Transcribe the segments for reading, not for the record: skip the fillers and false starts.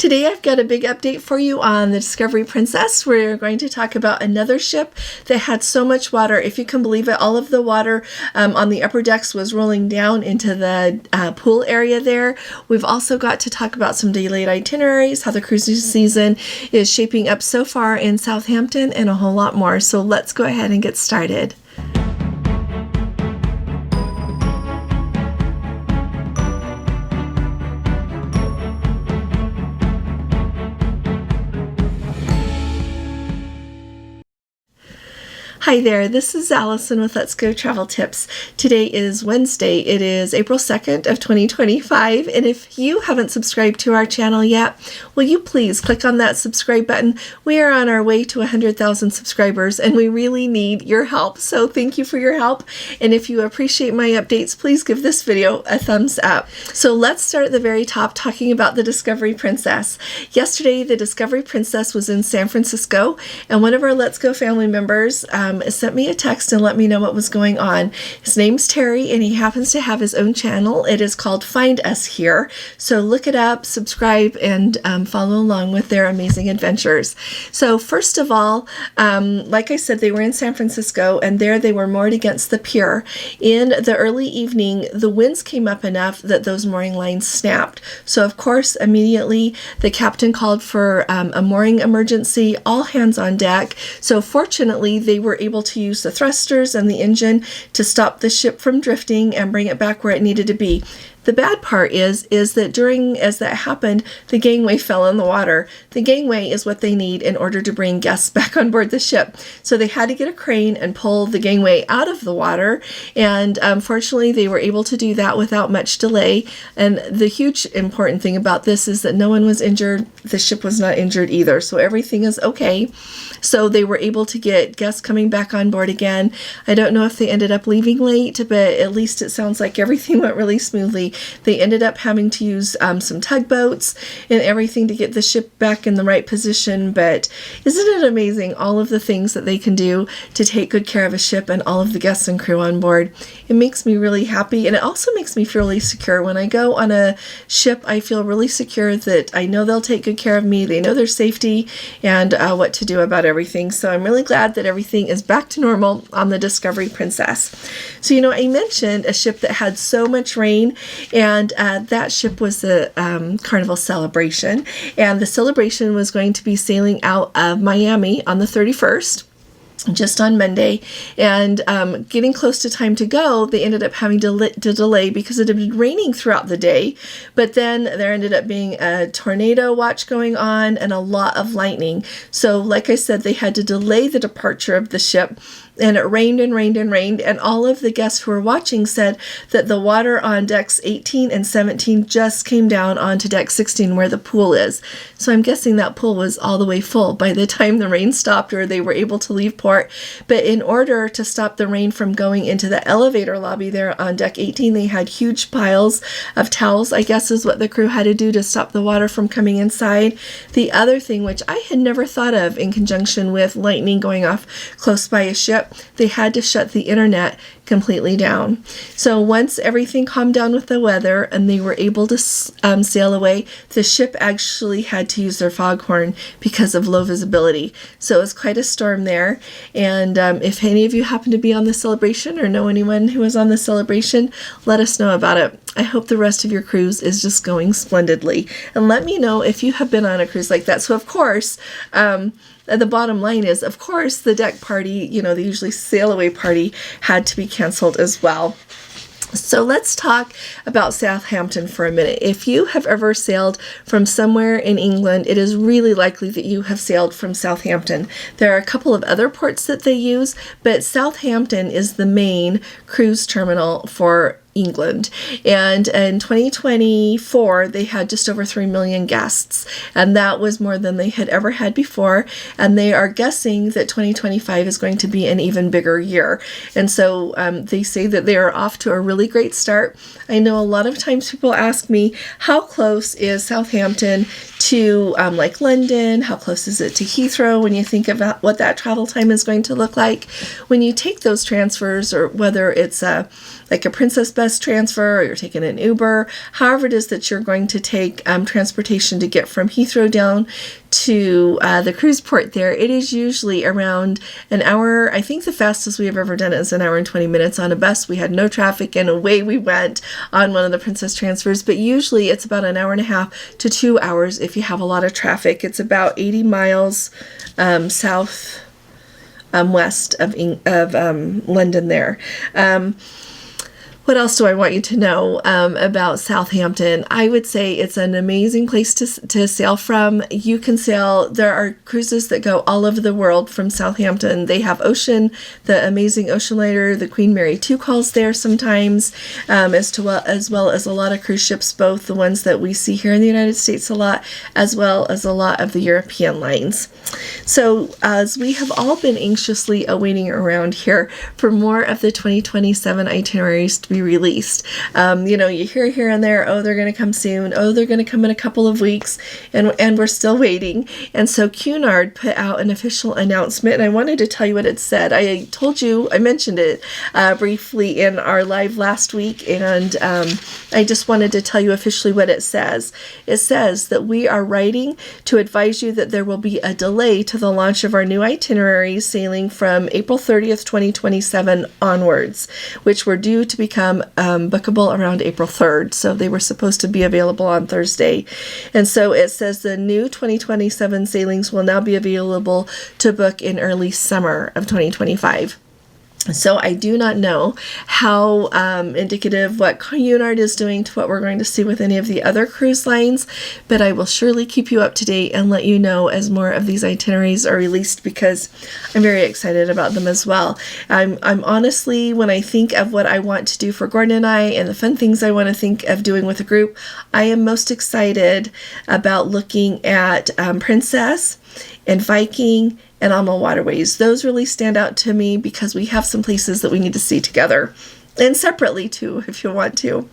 Today I've got a big update for you on the Discovery Princess. We're going to talk about another ship that had so much water. If you can believe it, all of the water on the upper decks was rolling down into the pool area there. We've also got to talk about some delayed itineraries, how the cruising season is shaping up so far in Southampton, and a whole lot more. So let's go ahead and get started. Hi there, this is Allison with Let's Go Travel Tips. Today is Wednesday. It is April 2nd of 2025, and if you haven't subscribed to our channel yet, will you please click on that subscribe button? We are on our way to 100,000 subscribers, and we really need your help, so thank you for your help. And if you appreciate my updates, please give this video a thumbs up. So let's start at the very top talking about the Discovery Princess. Yesterday, the Discovery Princess was in San Francisco, and one of our Let's Go family members sent me a text and let me know what was going on. His name's Terry, and he happens to have his own channel. It is called Find Us Here. So look it up, subscribe, and follow along with their amazing adventures. So first of all, like I said, they were in San Francisco, and there they were moored against the pier. In the early evening, the winds came up enough that those mooring lines snapped. So of course, immediately the captain called for a mooring emergency, all hands on deck. So fortunately, they were able to use the thrusters and the engine to stop the ship from drifting and bring it back where it needed to be. The bad part is that as that happened, the gangway fell in the water. The gangway is what they need in order to bring guests back on board the ship. So they had to get a crane and pull the gangway out of the water, and fortunately they were able to do that without much delay. And the huge important thing about this is that no one was injured. The ship was not injured either, so everything is okay. So they were able to get guests coming back on board again. I don't know if they ended up leaving late, but at least it sounds like everything went really smoothly. They ended up having to use some tugboats and everything to get the ship back in the right position. But isn't it amazing, all of the things that they can do to take good care of a ship and all of the guests and crew on board? It makes me really happy, and it also makes me feel really secure. When I go on a ship, I feel really secure that I know they'll take good care of me. They know their safety and what to do about everything. So I'm really glad that everything is back to normal on the Discovery Princess. So, I mentioned a ship that had so much rain, and that ship was the Carnival Celebration, and the Celebration was going to be sailing out of Miami on the 31st. Just on Monday, and getting close to time to go, they ended up having to delay because it had been raining throughout the day, but then there ended up being a tornado watch going on and a lot of lightning. So like I said, they had to delay the departure of the ship, and it rained and rained and rained, and all of the guests who were watching said that the water on decks 18 and 17 just came down onto deck 16 where the pool is. So I'm guessing that pool was all the way full by the time the rain stopped or they were able to leave port. But in order to stop the rain from going into the elevator lobby there on deck 18, they had huge piles of towels, I guess is what the crew had to do to stop the water from coming inside. The other thing, which I had never thought of in conjunction with lightning going off close by a ship, they had to shut the internet completely down. So once everything calmed down with the weather and they were able to sail away, the ship actually had to use their foghorn because of low visibility. So it was quite a storm there. And if any of you happen to be on the Celebration or know anyone who was on the Celebration, let us know about it. I hope the rest of your cruise is just going splendidly. And let me know if you have been on a cruise like that. So of course, the bottom line is, of course, the deck party, the usually sail away party, had to be canceled as well. So let's talk about Southampton for a minute. If you have ever sailed from somewhere in England, it is really likely that you have sailed from Southampton. There are a couple of other ports that they use, but Southampton is the main cruise terminal for England. And in 2024, they had just over 3 million guests, and that was more than they had ever had before. And they are guessing that 2025 is going to be an even bigger year. And so they say that they are off to a really great start. I know a lot of times people ask me, how close is Southampton to like London? How close is it to Heathrow when you think about what that travel time is going to look like? When you take those transfers, or whether it's a like a Princess Bus transfer, or you're taking an Uber, however it is that you're going to take transportation to get from Heathrow down to the cruise port there, it is usually around an hour. I think the fastest we have ever done it is an hour and 20 minutes on a bus. We had no traffic and away we went on one of the Princess transfers, but usually it's about an hour and a half to 2 hours if you have a lot of traffic. It's about 80 miles south west of London there. What else do I want you to know about Southampton? I would say it's an amazing place to sail from. You can sail, there are cruises that go all over the world from Southampton. They have Ocean, the amazing ocean liner, the Queen Mary 2 calls there sometimes, as well as a lot of cruise ships, both the ones that we see here in the United States a lot, as well as a lot of the European lines. So as we have all been anxiously awaiting around here for more of the 2027 itineraries to be released. You hear here and there, oh, they're going to come soon. Oh, they're going to come in a couple of weeks, and we're still waiting. And so Cunard put out an official announcement, and I wanted to tell you what it said. I mentioned it briefly in our live last week, and I just wanted to tell you officially what it says. It says that we are writing to advise you that there will be a delay to the launch of our new itineraries sailing from April 30th, 2027 onwards, which were due to become bookable around April 3rd. So they were supposed to be available on Thursday. And so it says the new 2027 sailings will now be available to book in early summer of 2025. So I do not know how indicative what Cunard is doing to what we're going to see with any of the other cruise lines, but I will surely keep you up to date and let you know as more of these itineraries are released, because I'm very excited about them as well. I'm honestly, when I think of what I want to do for Gordon and I and the fun things I want to think of doing with a group, I am most excited about looking at Princess and Viking and Alma Waterways. Those really stand out to me because we have some places that we need to see together. And separately too, if you want to.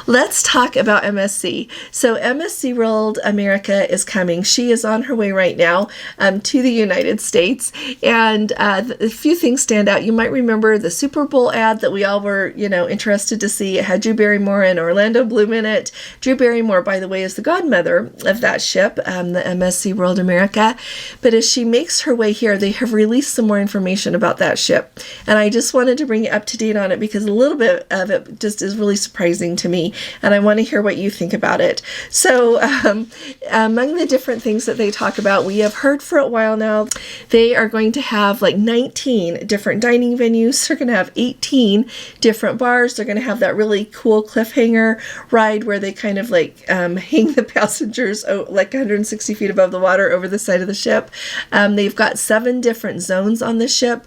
Let's talk about MSC. So MSC World America is coming. She is on her way right now to the United States. And a few things stand out. You might remember the Super Bowl ad that we all were, interested to see. It had Drew Barrymore and Orlando Bloom in it. Drew Barrymore, by the way, is the godmother of that ship, the MSC World America. But as she makes her way here, they have released some more information about that ship. And I just wanted to bring you up to date on it because a little bit of it just is really surprising to me, and I want to hear what you think about it. So among the different things that they talk about, we have heard for a while now, they are going to have like 19 different dining venues. They're going to have 18 different bars. They're going to have that really cool cliffhanger ride where they kind of like hang the passengers like 160 feet above the water over the side of the ship. They've got 7 different zones on the ship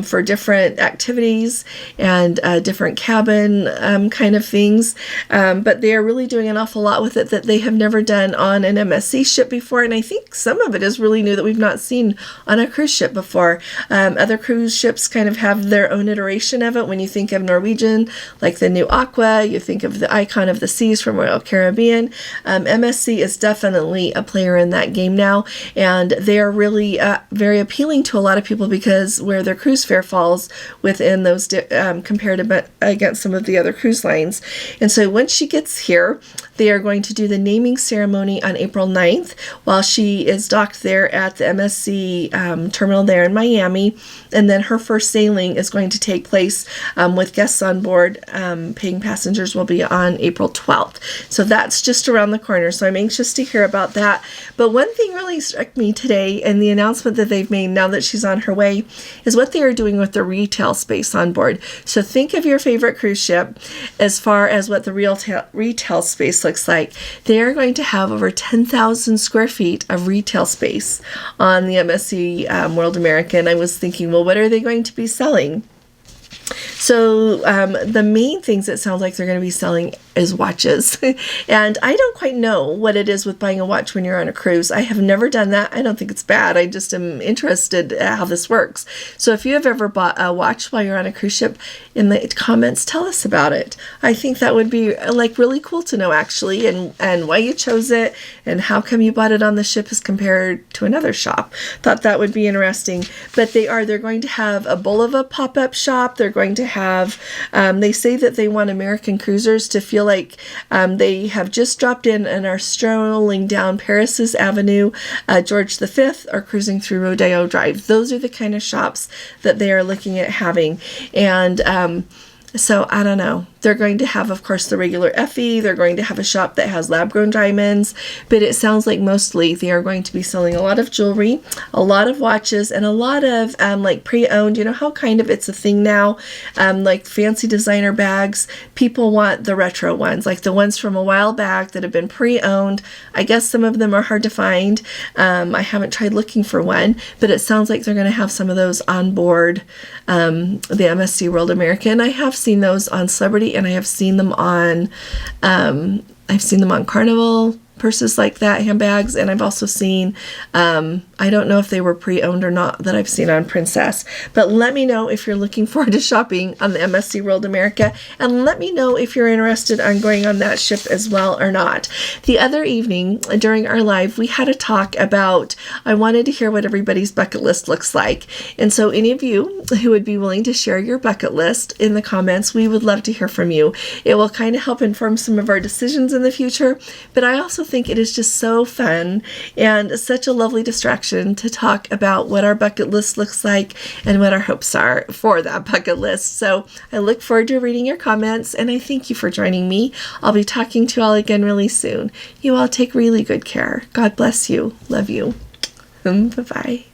for different activities and different cabin kind of things, but they are really doing an awful lot with it that they have never done on an MSC ship before, and I think some of it is really new that we've not seen on a cruise ship before. Other cruise ships kind of have their own iteration of it. When you think of Norwegian, like the new Aqua, you think of the Icon of the Seas from Royal Caribbean. MSC is definitely a player in that game now, and they are really very appealing to a lot of people because where their cruise fare falls within those compared to against some of the other cruise lines. And so once she gets here, they are going to do the naming ceremony on April 9th while she is docked there at the MSC terminal there in Miami. And then her first sailing is going to take place with guests on board. Paying passengers will be on April 12th. So that's just around the corner. So I'm anxious to hear about that. But one thing really struck me today in the announcement that they've made now that she's on her way is what they are doing with the retail space on board. So think of your favorite cruise ship as far as what the retail space looks like. They are going to have over 10,000 square feet of retail space on the MSC World America. And I was thinking, well, what are they going to be selling? So the main things it sounds like they're going to be selling is watches. And I don't quite know what it is with buying a watch when you're on a cruise. I have never done that. I don't think it's bad. I just am interested at how this works. So if you have ever bought a watch while you're on a cruise ship, in the comments, tell us about it. I think that would be like really cool to know, actually, and why you chose it and how come you bought it on the ship as compared to another shop. Thought that would be interesting. But they're going to have a Bulova pop-up shop. They're going to have, they say that they want American cruisers to feel like they have just dropped in and are strolling down Paris's Avenue, George V, or cruising through Rodeo Drive. Those are the kind of shops that they are looking at having. And so I don't know. They're going to have, of course, the regular Effie. They're going to have a shop that has lab-grown diamonds. But it sounds like mostly they are going to be selling a lot of jewelry, a lot of watches, and a lot of like pre-owned. You know how kind of it's a thing now, like fancy designer bags. People want the retro ones, like the ones from a while back that have been pre-owned. I guess some of them are hard to find. I haven't tried looking for one, but it sounds like they're going to have some of those on board the MSC World America. And I have seen those on Celebrity, and I have seen them on Carnival, purses like that, handbags, and I've also seen, I don't know if they were pre-owned or not, that I've seen on Princess, but let me know if you're looking forward to shopping on the MSC World America, and let me know if you're interested on going on that ship as well or not. The other evening during our live, we had a talk about, I wanted to hear what everybody's bucket list looks like, and so any of you who would be willing to share your bucket list in the comments, we would love to hear from you. It will kind of help inform some of our decisions in the future, but I also think it is just so fun and such a lovely distraction to talk about what our bucket list looks like and what our hopes are for that bucket list. So I look forward to reading your comments, and I thank you for joining me. I'll be talking to you all again really soon. You all take really good care. God bless you. Love you. Bye-bye.